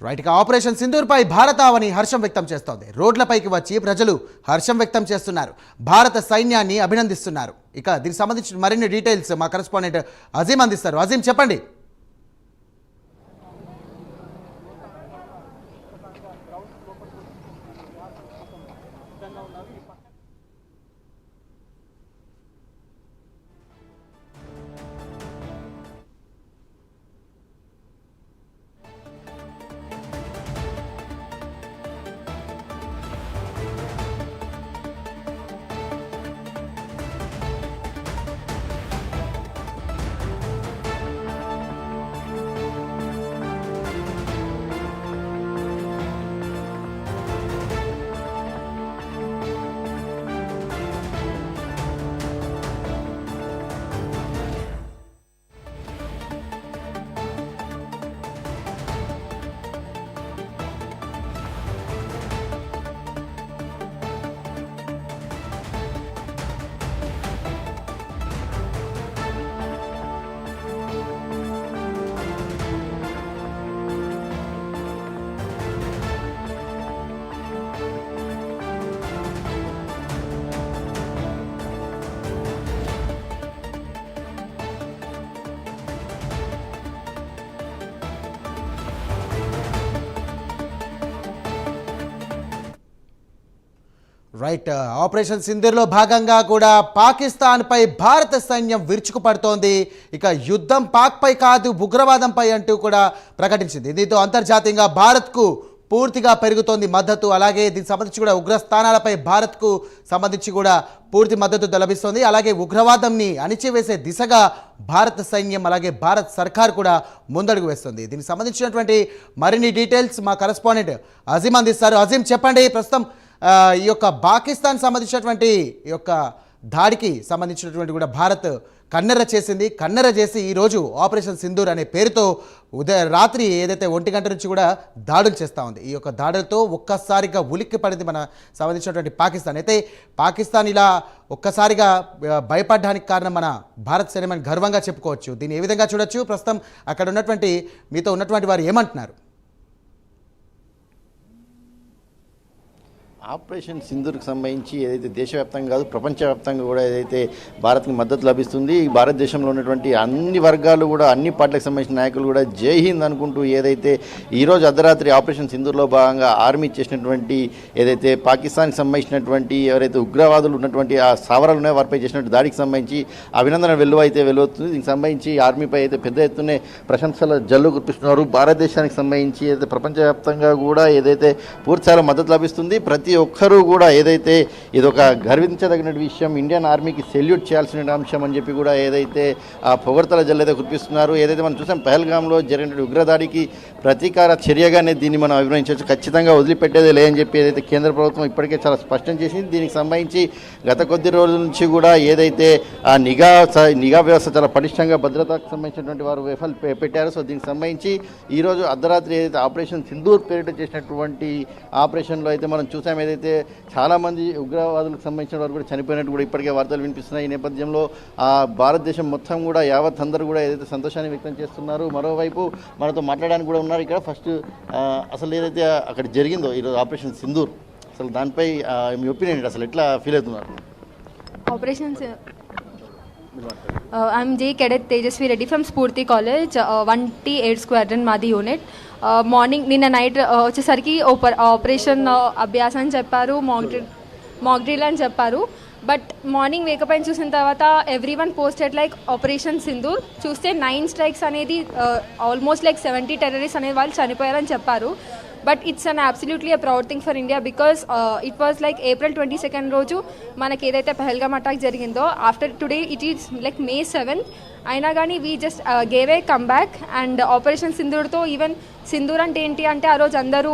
Right గా operation Sindoor పై భారతావని హర్షం వ్యక్తం చేస్తోంది. రోడ్లపైకి వచ్చి ప్రజలు హర్షం వ్యక్తం చేస్తున్నారు. భారత సైన్యాన్ని అభినందిస్తున్నారు. ఇక దీనికి సంబంధించిన మరిన్ని డీటెయిల్స్ మా కరెస్పాండెంట్ అజీం అందిస్తారు. అజీం చెప్పండి. రైట్ ఆపరేషన్ సింధూర్లో భాగంగా కూడా పాకిస్తాన్పై భారత సైన్యం విరుచుకుపడుతోంది. ఇక యుద్ధం పాక్పై కాదు ఉగ్రవాదంపై అంటూ కూడా ప్రకటించింది. దీంతో అంతర్జాతీయంగా భారత్కు పూర్తిగా పెరుగుతోంది మద్దతు. అలాగే దీనికి సంబంధించి కూడా ఉగ్రస్థానాలపై భారత్కు సంబంధించి కూడా పూర్తి మద్దతు లభిస్తోంది. అలాగే ఉగ్రవాదంని అణిచివేసే దిశగా భారత సైన్యం అలాగే భారత్ సర్కార్ కూడా ముందడుగు వేస్తుంది. దీనికి సంబంధించినటువంటి మరిన్ని డీటెయిల్స్ మా కరెస్పాండెంట్ అజీం అందిస్తారు. అజీం చెప్పండి, ప్రస్తుతం ఈ యొక్క పాకిస్తాన్ సంబంధించినటువంటి ఈ యొక్క దాడికి సంబంధించినటువంటి కూడా భారత్ కన్నెర చేసింది. కన్నెర చేసి ఈరోజు ఆపరేషన్ సింధూర్ అనే పేరుతో రాత్రి ఏదైతే 1 గంట నుంచి కూడా దాడులు చేస్తూ ఉంది. ఈ యొక్క దాడులతో ఒక్కసారిగా ఉలిక్కి పడింది మన సంబంధించినటువంటి పాకిస్తాన్. అయితే పాకిస్తాన్ ఇలా ఒక్కసారిగా భయపడడానికి కారణం మన భారత సైన్యమని గర్వంగా చెప్పుకోవచ్చు. దీన్ని ఏ విధంగా చూడొచ్చు? ప్రస్తుతం అక్కడ ఉన్నటువంటి మీతో ఉన్నటువంటి వారు ఏమంటున్నారు? ఆపరేషన్ సింధూర్కి సంబంధించి ఏదైతే దేశవ్యాప్తంగా కాదు ప్రపంచవ్యాప్తంగా కూడా ఏదైతే భారత్కి మద్దతు లభిస్తుంది, భారతదేశంలో ఉన్నటువంటి అన్ని వర్గాలు కూడా అన్ని పార్టీలకు సంబంధించిన నాయకులు కూడా జై హింద్ అనుకుంటూ ఏదైతే ఈరోజు అర్ధరాత్రి ఆపరేషన్ సింధూర్లో భాగంగా ఆర్మీ చేసినటువంటి ఏదైతే పాకిస్తాన్కి సంబంధించినటువంటి ఎవరైతే ఉగ్రవాదులు ఉన్నటువంటి ఆ స్థావరాలు ఉన్నాయో వారిపై చేసినటువంటి దాడికి సంబంధించి అభినందన వెల్లువవుతుంది. దీనికి సంబంధించి ఆర్మీపై అయితే పెద్ద ఎత్తునే ప్రశంసల జల్లు కురిపిస్తున్నారు. భారతదేశానికి సంబంధించి ఏదైతే ప్రపంచవ్యాప్తంగా కూడా ఏదైతే పూర్తిస్థాయిలో మద్దతు లభిస్తుంది. ప్రతి ఒక్కరూ కూడా ఏదైతే ఇదొక గర్వించదగిన విషయం, ఇండియన్ ఆర్మీకి సెల్యూట్ చేయాల్సిన అంశం అని చెప్పి కూడా ఏదైతే ఆ పొగడ్తల జల్లైతే కురిపిస్తున్నారు. ఏదైతే మనం చూసాం పహల్గామ్లో జరిగిన ఉగ్రదాడికి ప్రతీకార చర్యగానే దీన్ని మనం అభినందించవచ్చు. ఖచ్చితంగా వదిలిపెట్టేదే లేదని చెప్పి ఏదైతే కేంద్ర ప్రభుత్వం ఇప్పటికే చాలా స్పష్టం చేసింది. దీనికి సంబంధించి గత కొద్ది రోజుల నుంచి కూడా ఏదైతే ఆ నిఘా వ్యవస్థ చాలా పటిష్టంగా భద్రతకు సంబంధించినటువంటి వారు పెట్టారు. సో దీనికి సంబంధించి ఈరోజు అర్ధరాత్రి ఏదైతే ఆపరేషన్ సింధూర్ పేరిట చేసినటువంటి ఆపరేషన్లో అయితే మనం చూసాం ఏదైతే చాలామంది ఉగ్రవాదులకు సంబంధించిన వారు కూడా చనిపోయినట్టు కూడా ఇప్పటికే వార్తలు వినిపిస్తున్నాయి. ఈ నేపథ్యంలో భారతదేశం మొత్తం కూడా యావత్ అందరూ కూడా ఏదైతే సంతోషాన్ని వ్యక్తం చేస్తున్నారు. మరోవైపు మనతో మాట్లాడడానికి కూడా ఉన్నారు ఇక్కడ. ఫస్ట్ అసలు ఏదైతే అక్కడ జరిగిందో ఈరోజు ఆపరేషన్ సింధూర్, అసలు దానిపై మీ ఒపీనియన్ అసలు ఎట్లా ఫీల్ అవుతున్నారు? Operation I'm J. Cadet Tejasvi Reddy from Spurti College, 1T8 Squadron, మాది యూనిట్. మార్నింగ్ నిన్న నైట్ వచ్చేసరికి ఆపరేషన్ అభ్యాస్ అని చెప్పారు, మాక్ డ్రిల్ అని చెప్పారు. బట్ మార్నింగ్ వేకప్ అయిన చూసిన తర్వాత everyone posted like operation Sindoor. చూస్తే 9 స్ట్రైక్స్ అనేది ఆల్మోస్ట్ లైక్ 70 టెర్రరిస్ట్ అనేది వాళ్ళు చనిపోయారని చెప్పారు. But it's an absolutely a proud thing for India because it was like April 22 రోజు మనకి ఏదైతే పహల్గామ్ అటాక్ జరిగిందో, after today it is like May 7th. అయినా కానీ we just gave a come back and operation సింధూర్తో ఈవెన్ సింధూర్ అంటే ఏంటి అంటే ఆ రోజు అందరూ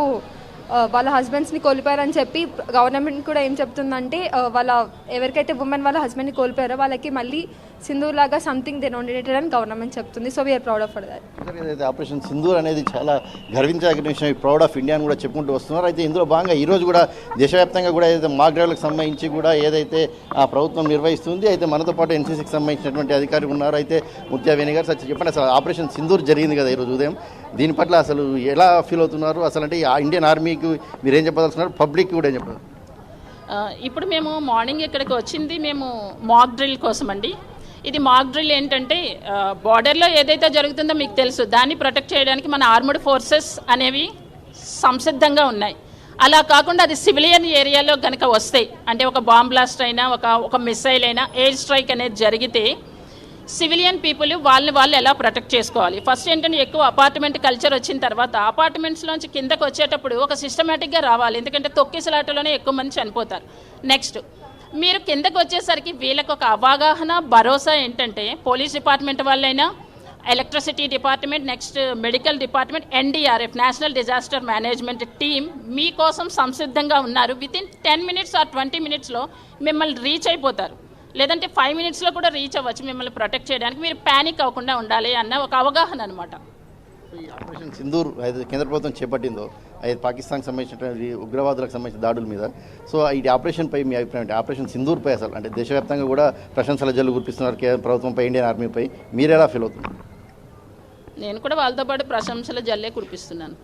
వాళ్ళ హస్బెండ్స్ని కోల్పోయారని చెప్పి గవర్నమెంట్ కూడా ఏం చెప్తుందంటే వాళ్ళ ఎవరికైతే ఉమెన్ వాళ్ళ హస్బెండ్ని కోల్పోయారో వాళ్ళకి మళ్ళీ సింధూర్ లాగా సంథింగ్ దే నామినేటెడ్ అని గవర్నమెంట్ చెప్తుంది. So we are proud of for that. ఏదైతే ఆపరేషన్ సింధూర్ అనేది చాలా గర్వించదగిన విషయం, ప్రౌడ్ ఆఫ్ ఇండియా అని కూడా చెప్పుకుంటూ వస్తున్నారు. అయితే ఇందులో భాగంగా ఈరోజు కూడా దేశవ్యాప్తంగా కూడా ఏదైతే మాక్ డ్రైవ్లకు సంబంధించి కూడా ఏదైతే ఆ ప్రభుత్వం నిర్వహిస్తుంది. అయితే మనతో పాటు ఎన్సీసీకి సంబంధించినటువంటి అధికారులు ఉన్నారు. అయితే ముత్యావేణి గారు సార్ చెప్పండి, అసలు ఆపరేషన్ సింధూర్ జరిగింది కదా ఈరోజు ఉదయం, దీని పట్ల అసలు ఎలా ఫీల్ అవుతున్నారు? అసలు అంటే ఆ ఇండియన్ ఆర్మీకి మీరేం చెప్పదలుచున్నారు, పబ్లిక్ కూడా ఏం చెప్పారు? ఇప్పుడు మేము మార్నింగ్ ఇక్కడికి వచ్చింది మేము మాక్ డ్రిల్ కోసం అండి. ఇది మాక్ డ్రిల్ ఏంటంటే బార్డర్లో ఏదైతే జరుగుతుందో మీకు తెలుసు, దాన్ని ప్రొటెక్ట్ చేయడానికి మన ఆర్మ్డ్ ఫోర్సెస్ అనేవి సంసిద్ధంగా ఉన్నాయి. అలా కాకుండా అది సివిలియన్ ఏరియాలో కనుక వస్తాయి అంటే ఒక బాంబ్ బ్లాస్ట్ అయినా ఒక మిసైల్ అయినా ఎయిర్ స్ట్రైక్ అనేది జరిగితే సివిలియన్ పీపుల్ వాళ్ళు ఎలా ప్రొటెక్ట్ చేసుకోవాలి. ఫస్ట్ ఏంటంటే ఎక్కువ అపార్ట్మెంట్ కల్చర్ వచ్చిన తర్వాత అపార్ట్మెంట్స్లోంచి కిందకు వచ్చేటప్పుడు ఒక సిస్టమేటిక్గా రావాలి, ఎందుకంటే తొక్కిసలాటలోనే ఎక్కువ మంది చనిపోతారు. నెక్స్ట్ మీరు కిందకు వచ్చేసరికి వీళ్ళకి ఒక అవగాహన భరోసా ఏంటంటే పోలీస్ డిపార్ట్మెంట్ వాళ్ళైనా, electricity department, next medical department, NDRF national disaster management team మీకోసం సంసిద్ధంగా ఉన్నారు. వితిన్ 10 minutes ఆర్ 20 minutesలో మిమ్మల్ని రీచ్ అయిపోతారు, లేదంటే 5 minutesలో కూడా రీచ్ అవ్వచ్చు మిమ్మల్ని ప్రొటెక్ట్ చేయడానికి. మీరు ప్యానిక్ అవ్వకుండా ఉండాలి అన్న ఒక అవగాహన అనమాట. ఈ ఆపరేషన్ సింధూర్ అయితే కేంద్ర ప్రభుత్వం చేపట్టిందో అయితే పాకిస్తాన్కి సంబంధించినటువంటి ఉగ్రవాదులకు సంబంధించిన దాడుల మీద, సో ఈ ఆపరేషన్పై మీ అభిప్రాయం ఏంటి? ఆపరేషన్ సింధూర్పై అసలు అంటే దేశవ్యాప్తంగా కూడా ప్రశంసల జల్లు కురిపిస్తున్నారు కేంద్ర ప్రభుత్వంపై, ఇండియన్ ఆర్మీపై, మీరు ఎలా ఫీల్ అవుతున్నారు? నేను కూడా వాళ్ళతో పాటు ప్రశంసల జల్లే కురిపిస్తున్నాను.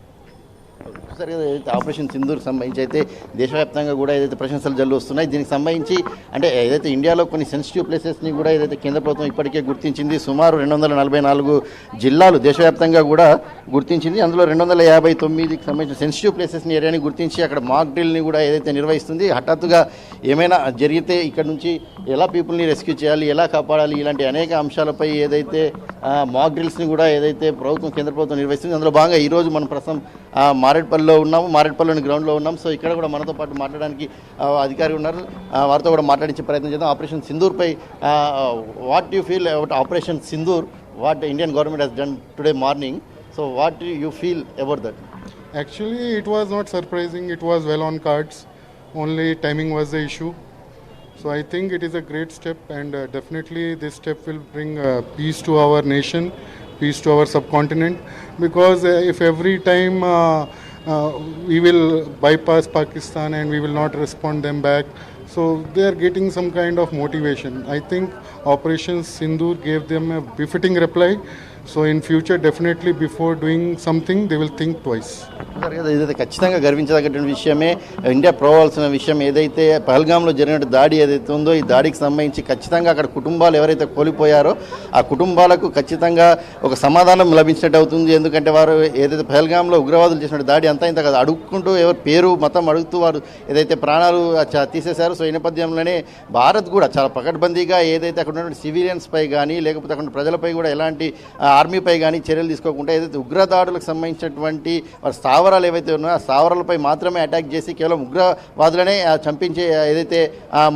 సరే, ఏదైతే ఆపరేషన్ సింధూర్కి సంబంధించి అయితే దేశవ్యాప్తంగా కూడా ఏదైతే ప్రశంసలు జల్లు వస్తున్నాయి, దీనికి సంబంధించి అంటే ఏదైతే ఇండియాలో కొన్ని సెన్సిటివ్ ప్లేసెస్ని కూడా ఏదైతే కేంద్ర ప్రభుత్వం ఇప్పటికే గుర్తించింది, సుమారు 244 జిల్లాలు దేశవ్యాప్తంగా కూడా గుర్తించింది. అందులో 259కి సంబంధించిన సెన్సిటివ్ ప్లేసెస్ని ఏరియాని గుర్తించి అక్కడ మాక్ డ్రిల్ని కూడా ఏదైతే నిర్వహిస్తుంది. హఠాత్తుగా ఏమైనా జరిగితే ఇక్కడ నుంచి ఎలా పీపుల్ని రెస్క్యూ చేయాలి, ఎలా కాపాడాలి, ఇలాంటి అనేక అంశాలపై ఏదైతే మాక్ డ్రిల్స్ని కూడా ఏదైతే కేంద్ర ప్రభుత్వం నిర్వహిస్తుంది. అందులో భాగంగా ఈరోజు మనం ప్రస్తుతం మారేడుపల్లిలో ఉన్నాము, మారేడుపల్లిలోని గ్రౌండ్లో ఉన్నాం. సో ఇక్కడ కూడా మనతో పాటు మాట్లాడడానికి అధికారి ఉన్నారు, వారితో కూడా మాట్లాడించే ప్రయత్నం చేద్దాం. ఆపరేషన్ సింధూర్పై what you feel about operation Sindoor, what Indian government has done today morning, so what do you feel about that? Actually, it was not surprising. It was well on cards. Only timing was the issue. So I think it is a great step, and definitely this step will bring peace to our nation, peace to our subcontinent. Because if every time we will bypass Pakistan and we will not respond them back, so they are getting some kind of motivation. I think Operation Sindoor gave them a befitting reply. So in future, definitely before doing something, they will think twice. ఇదైతే ఖచ్చితంగా గర్వించదగ్గటువంటి విషయమే, India పోవాల్సిన విషయం. ఏదైతే పహల్గామ్లో జరిగిన దాడి ఏదైతే ఉందో, ఈ దాడికి సంబంధించి ఖచ్చితంగా అక్కడ కుటుంబాలు ఎవరైతే కోల్పోయారో ఆ కుటుంబాలకు ఖచ్చితంగా ఒక సమాధానం లభించినట్టు అవుతుంది. ఎందుకంటే వారు ఏదైతే పహల్గామ్లో ఉగ్రవాదులు చేసిన దాడి అంతా ఇంత కదా అడుక్కుంటూ ఎవరు పేరు మతం అడుగుతూ వారు ఏదైతే ప్రాణాలు తీసేశారో. సో ఈ నేపథ్యంలోనే భారత్ కూడా చాలా పకడ్బందీగా ఏదైతే అక్కడ ఉన్నటువంటి సివిలియన్స్పై కానీ లేకపోతే అక్కడ ప్రజలపై కూడా ఎలాంటి ఆర్మీపై కానీ చర్యలు తీసుకోకుండా ఏదైతే ఉగ్రదాడులకు సంబంధించినటువంటి వారి స్థావరాలు ఏవైతే ఉన్నాయో ఆ స్థావరాలపై మాత్రమే అటాక్ చేసి కేవలం ఉగ్రవాదులనే చంపించే ఏదైతే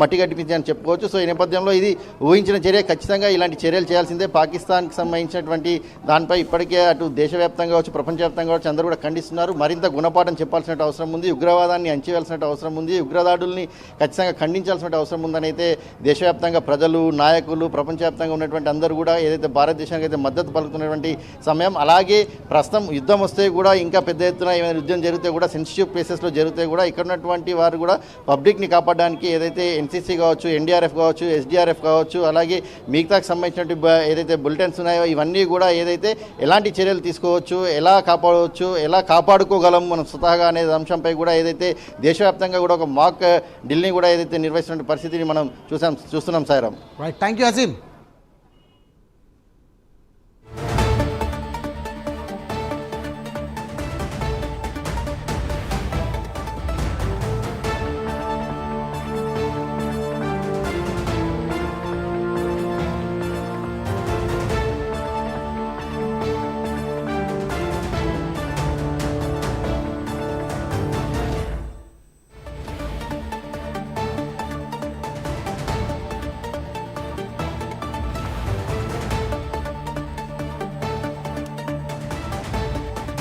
మట్టి కట్టించారని చెప్పుకోవచ్చు. సో ఈ నేపథ్యంలో ఇది ఊహించిన చర్య, ఖచ్చితంగా ఇలాంటి చర్యలు చేయాల్సిందే. పాకిస్తాన్కి సంబంధించినటువంటి దానిపై ఇప్పటికే అటు దేశవ్యాప్తంగా కావచ్చు, ప్రపంచవ్యాప్తంగా కావచ్చు, అందరూ కూడా ఖండిస్తున్నారు. మరింత గుణపాఠం చెప్పాల్సిన అవసరం ఉంది, ఉగ్రవాదాన్ని అంచివేయాల్సిన అవసరం ఉంది, ఉగ్రదాడుల్ని ఖచ్చితంగా ఖండించాల్సిన అవసరం ఉందని అయితే దేశవ్యాప్తంగా ప్రజలు, నాయకులు, ప్రపంచవ్యాప్తంగా ఉన్నటువంటి అందరూ కూడా ఏదైతే భారతదేశానికి అయితే మద్దతు పలుకుతున్నటువంటి సమయం. అలాగే ప్రస్తుతం యుద్ధం వస్తే కూడా ఇంకా పెద్ద ఎత్తున ఏమైనా యుద్ధం జరిగితే కూడా సెన్సిటివ్ ప్లేసెస్లో జరిగితే కూడా ఇక్కడ ఉన్నటువంటి వారు కూడా పబ్లిక్ని కాపాడడానికి ఏదైతే ఎన్సీసీ కావచ్చు, ఎన్డీఆర్ఎఫ్ కావచ్చు, ఎస్డీఆర్ఎఫ్ కావచ్చు, అలాగే మిగతాకు సంబంధించినటువంటి ఏదైతే బులెటిన్స్ ఉన్నాయో ఇవన్నీ కూడా ఏదైతే ఎలాంటి చర్యలు తీసుకోవచ్చు, ఎలా కాపాడవచ్చు, ఎలా కాపాడుకోగలం మనం స్వతహాగా అనే అంశంపై కూడా ఏదైతే దేశవ్యాప్తంగా కూడా ఒక మాక్ డ్రిల్ని కూడా ఏదైతే నిర్వహిస్తున్న పరిస్థితిని మనం చూస్తున్నాం. Sairam, right, thank you Azeem.